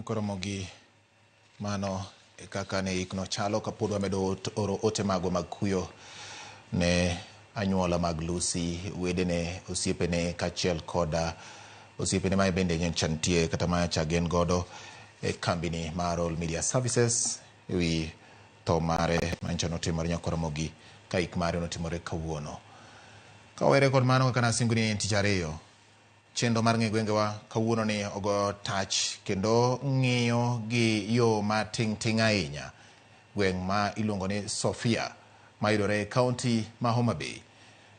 Koromogi mano kaka ne ikno chalo kapod wamedo oro ote magwa mag kuyo ne anyuola mag Lucy, wedene, osiepene kachiel koda osiepene ma bende nyantie kata ma chagen godo e kambini mar All Media Services ewi tho mare manchano otimore nyakoromogi ka ik mare notimore kawuono. Kawere kod mano kaka nasingoni en tich ariyo. Chendo mar ng'e gwengewa kawuono ni ogo tach kendo ng'iyo gi yo ma ting' ahinya gweng' ma iluongo ni Sofia ma yudore e kaunti ma Homa Bay.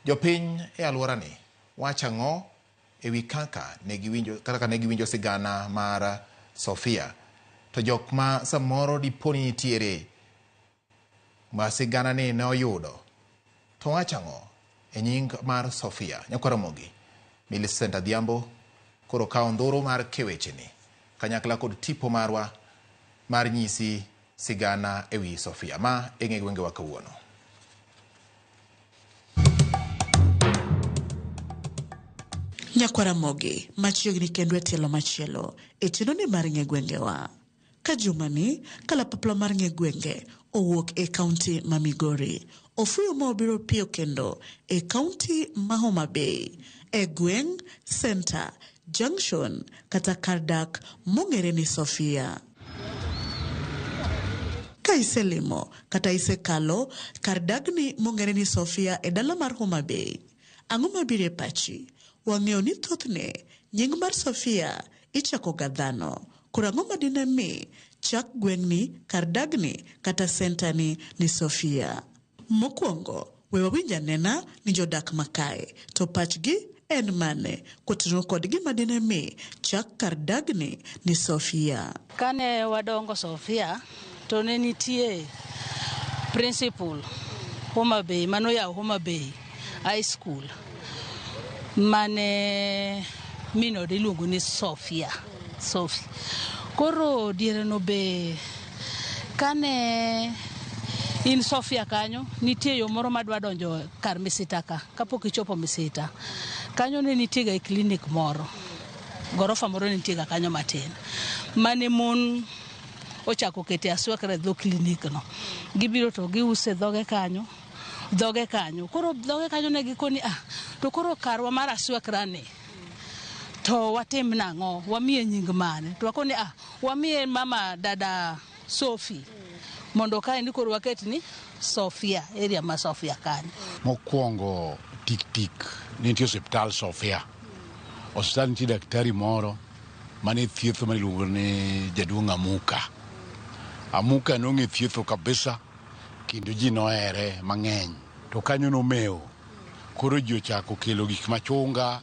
Jopiny e alwora ni wacho ang'o ewi kaka ne giwinjo sigana mar Sofia, to jok ma samoro diponi nitiere ma sigana ni ne oyudo to wacho ang'o e nying mar Sofia. Nyakoromogi Millicent Adhiambo koro kawo ndhuro mar keweche ni kanyakla kod tipo marwa mar nyisi sigana ewi Sofia ma e ng'e gwengewa kawuono. Nyakoromogi machiegni kendo e tielo machielo e chenoni mar ng'e gwengewa. Ka jumani kalapapla mar ng'e gwenge owuok e kaunti ma Migori, ofuyo ma obiro piyo kendo e kaunti ma Homa Bay, e gweng' Center Junction kata Kardak mong'ere ni Sofia. Ka iselimo kata isekalo Kardagni mong'ere ni Sofia e dala mar Homa Bay, ang'o mabiro e pachi? Wang'eyo ni thothne nying mar Sofia ichako ga dhano. Koro ang'o madine mi chak gweng'ni Kardagni kata Center ni Sofia? Mokwongo we wawinj anena ni jodak makae to pachgi en mane kotenore kod gima dine mi chak Kardagni ni Sofia. Kane wadongo Sofia to ne nitie principal Homa Bay manoyawo Homa Bay High School mane mino iluongo ni Sofia. Koro diere no be kane in Sofia kanyo nitie yo moro madwa donjo kar Misita ka kapok ichopo Misita kanyo ne nitie ga clinic moro gorofa moro nitie ga kanyo matin mane mon ochako kete aswakra dho clinic no gibiro to giuse dhoge kanyo koro dhoge kanyo ne gikoni to koro karwa mar aswakra ni to watim nang'o, wamiye nying mane? To wakoni wamiye mama dada Sophie mondo kae ni koro waket ni Sofia, area ma Sofia kanyo. Mokwongo tik nitie osiptal Sofia. Osiptal nitie daktari moro mane thietho maniluongo ni jaduong' Amuka nong'e thietho kabisa kendo ji nohere mang'eny. To kanyo nomeo. Koro ji ochako kelo gik machunga,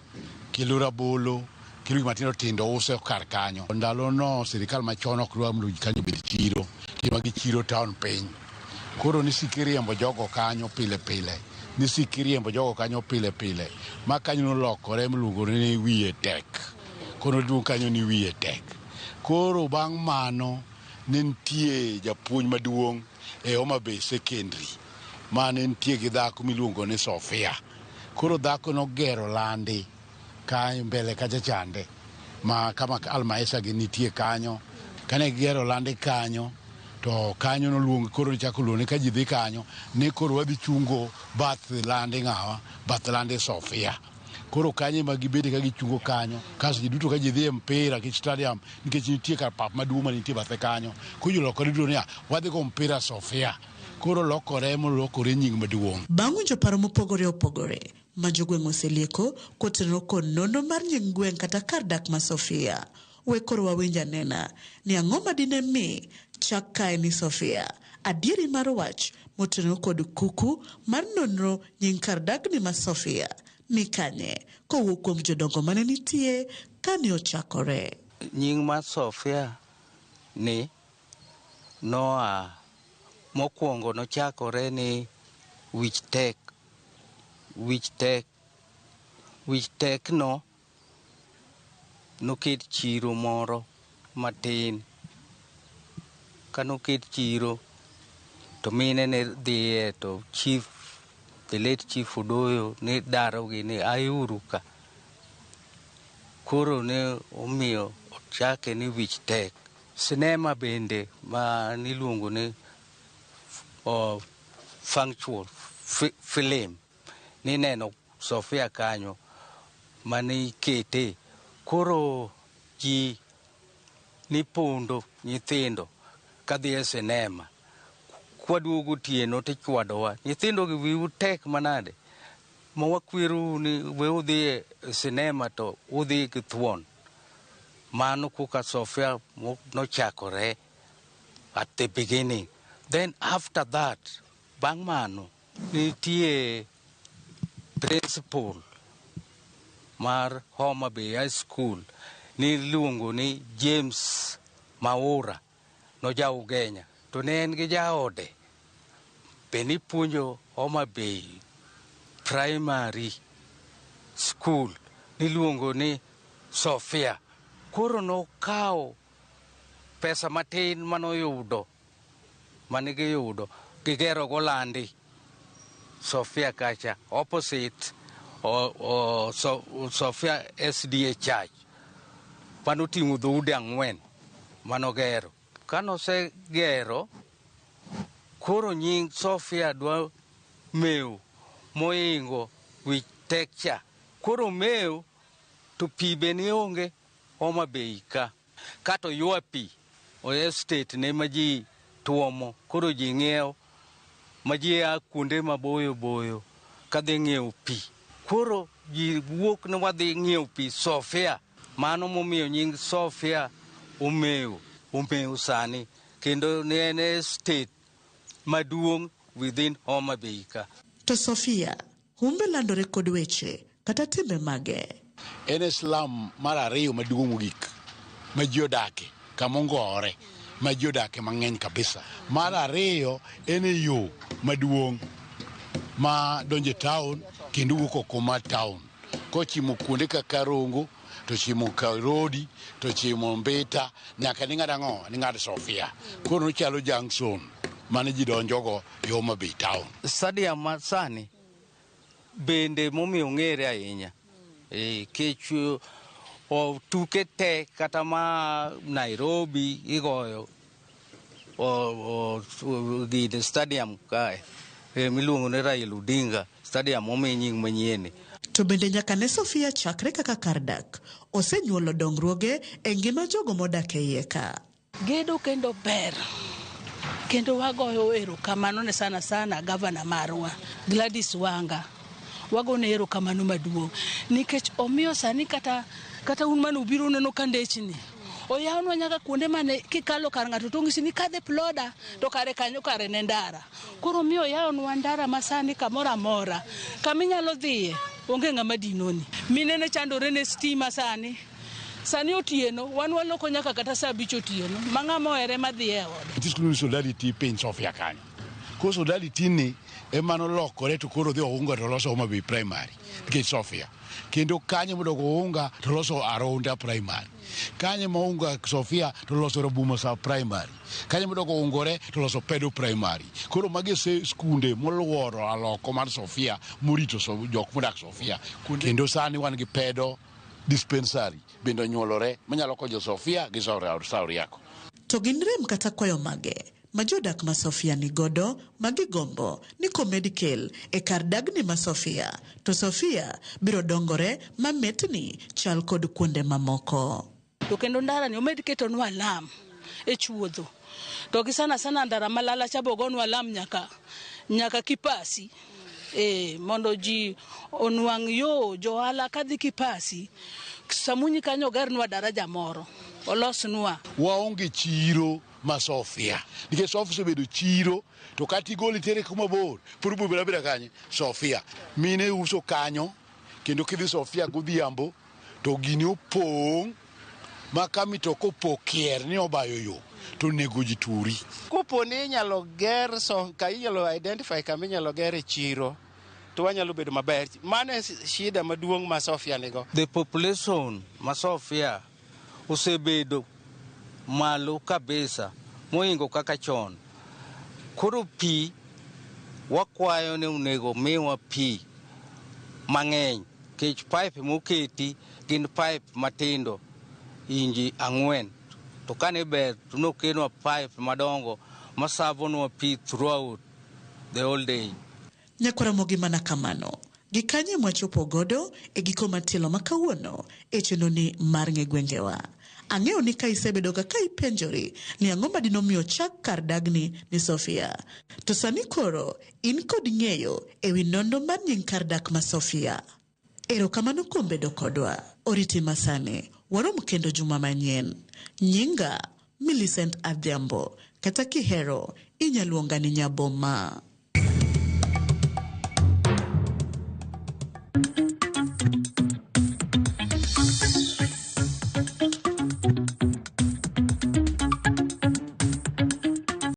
kelo rabolo, kelo gik matindo tindo use kar kanyo. Ndalo no sirikal machon ok dwa mondo kanyo bed chiro, kima gi chiro town piny. Koro nisikiriembo jogo kanyo pile. Ma kanyo nolokore miluongo ni wiye tek. Koro duong kanyo ni wiye tek. Koro bang' mano ne nitie japuonj maduong' e Homa Bay Secondary mane nitie gi dhako miluongo ni Sofia. Koro dhako nogero landi kanyo mbele kacha chande ma kama Almaesa gi nitie kanyo. Kane gero landi kanyo to kanyo noluong koro nichako luonge ka ji dhi kanyo ni koro wadhi chungo bath landi Sofia. Koro kanyo ma gibede ka gichungo kanyo kaso ji duto ka ji dhi e mpira ki stadium nikech nitie kar pap maduong' ma nitie bathe kanyo. Koro lokore duto ni wadhi go mpira Sofia. Koro lokore nying maduong'. Bang' winjo paro mopogore opogore ma jogweng' oselieko kotenore kod nono mar nying gweng' kata kar dak ma Sofia, we koro wawinj anena ni ang'o madine mi chak kae ni Sofia. Adieri mar wach motenore kod kuku mar nonro nying kar dagni ma Sofia ni kanye kowuok kuom jodongo mane nitie kane ochakore. Nying mar Sofia ni noa mokwongo nochakore ni wich tek no noket chiro moro matin. Kanoket chiro to mine ne dhiye to the late chief Odoyo ne darogi ni ayuru ka. Koro ne omiyo ochake ni wich tek. sinema bende ma niluongo ni functional film nineno Sofia kanyo mani kete koro ji nipondo nyithindo kadhi e sinema kwaduogo tieno tichwadowa nyithindo gi wiu tek manade ma wakweru ni we udhi e sinema to udhi gi thuon mano kuka Sofia nochakore at the beginning. Then after that bang' mano nitie principal mar Homa Bay High School niluongo ni James Maura no ja Ugenya to ne en gi jaode be nipuonjo Homa Bay Primary School niluongo ni Sofia. Koro nokawo pesa matin manoyudo manigiyudo gigero go landi Sofia kacha opposite Sofia SDA Church panoting'o dhoudi 4 manogero. Kanosegero koro nying Sofia dwa meu moingo wich tekcha koro meu to pi be ni onge Homa Bay ka kato ywa pi o estate ne maji tuomo koro ji ng'iewo maji a kuonde maboyo boyo kadhi ng'iewo pi koro ji wuok ne wadhi ng'iewo pi Sofia mano momiyo nying Sofia omeu sani kendo ne en estate maduong' within Homa Bay ka. To Sofia humbe landore kod weche kata timbe mage. En Islam mar ariyo maduong' mogik ma ji odake kamongore ma ji odake mang'eny kabisa. Mar ariyo en yo maduong' ma donje town kendo wuok oko ma town kochimo kuonde kaka Rongo to chimo Karodi to chimo Mbita nyaka ni ng'ad Sofia koro chalo junction mane ji donjogo yo Homa Bay town. Stadium ma sani bende momiyo ng'ere ahinya kechu o tuke te kata ma Nairobi igoyo o gine stadium kae miluongo ni Raila Odinga stadium omi nying manyien. To bende nyaka ne Sofia chakre kaka kar dak osenyuolo dongruoge e ngima jogo modak e iye ka. Gedo kendo ber kendo wagoyo erokamano ne sana gavana marwa Gladys Wanga wagone erokamano maduong' nikech omiyo sani kata un mane ubiro neno kandechni oyawnwa nyaka kuonde mane kikalo kar ng'ato to ng'isi ni kadhe ploda to kare kanyo kare ne ndara koro miyo yawnwa ndara masani kamoro amora kaminyalo dhiye onge ng'ama dinoni mine ne chandore ne stima sani otieno wan waloko nyaka kata saa 5 otieno ma ng'ama ohere madhi e ode. Iskulu solidarity piny Sofia kanyo ko solidarity ni emano lokore to koro dhi ounga to loso Homa Bay Primary nikech Sofia kendo kanye modogo ounga to loso Aronda Primary kanye mounga Sofia to loso Rabuma South Primary kanye modogo ungore to loso Pedo Primary koro magi skunde moluoro aloko mar Sofia morito jok modak Sofia kendo sani wan gi Pedo dispensary bende onyuolore manyalo konyo Sofia gi Sauriako. To gin rem kata kwayo mage ma jodak ma Sofia ni godo magigombo ni komedikel e kar dagni ma Sofia to Sofia biro dongore mametni chal kod kuonde mamoko. To kendo ndara ni omed ketonwa alam e chuodho to gi sana ndara malala chabogonwa alam nyaka Kipasi mondo ji onwang' yo johala kadhi Kipasi samunyi kanyo gernwa daraja moro olosnwa. Waonge chiro ma Sofia nikech Sofia osebedo chiro to kata igoli tere kuma bor pur bubira kanye Sofia mine uso kanyo kendo kidhi Sofia godhiambo to gini opong' ma kamitoko pokier ni obayo yo to nego ji turi. Kopo ni inyalo ger ka inyalo identify kama inyalo ger chiro to wanyalo bedo maber. Mano shida maduong' ma Sofia nigo. The population ma Sofia osebedo malo kabisa moingo kaka chon. Koro pi wakwayo ni unego miwa pi mang'eny kech pipe moketi gin pipe matindo inji 4 to kane ber to nokenwa pipe madongo masavonwa pi throughout the whole day. Nyakwaramogi mana kamano. Gikanye mwachopo godo e giko matielo makawuono e chenoni mar ng'e gwengewa. Ang'eyo ni ka isebedo ka ipenjori ni ang'o madinomiyo chak kar dagni ni Sofia. To sani koro in kod ng'eyo e wi nondo mar nying kar dak ma Sofia. Erokamano kuom bedo kodwa. Oriti masane. Warom kendo juma manyien. Nyinga Millicent Adhiambo. Kata kihero inyaluonga ni Nyaboma.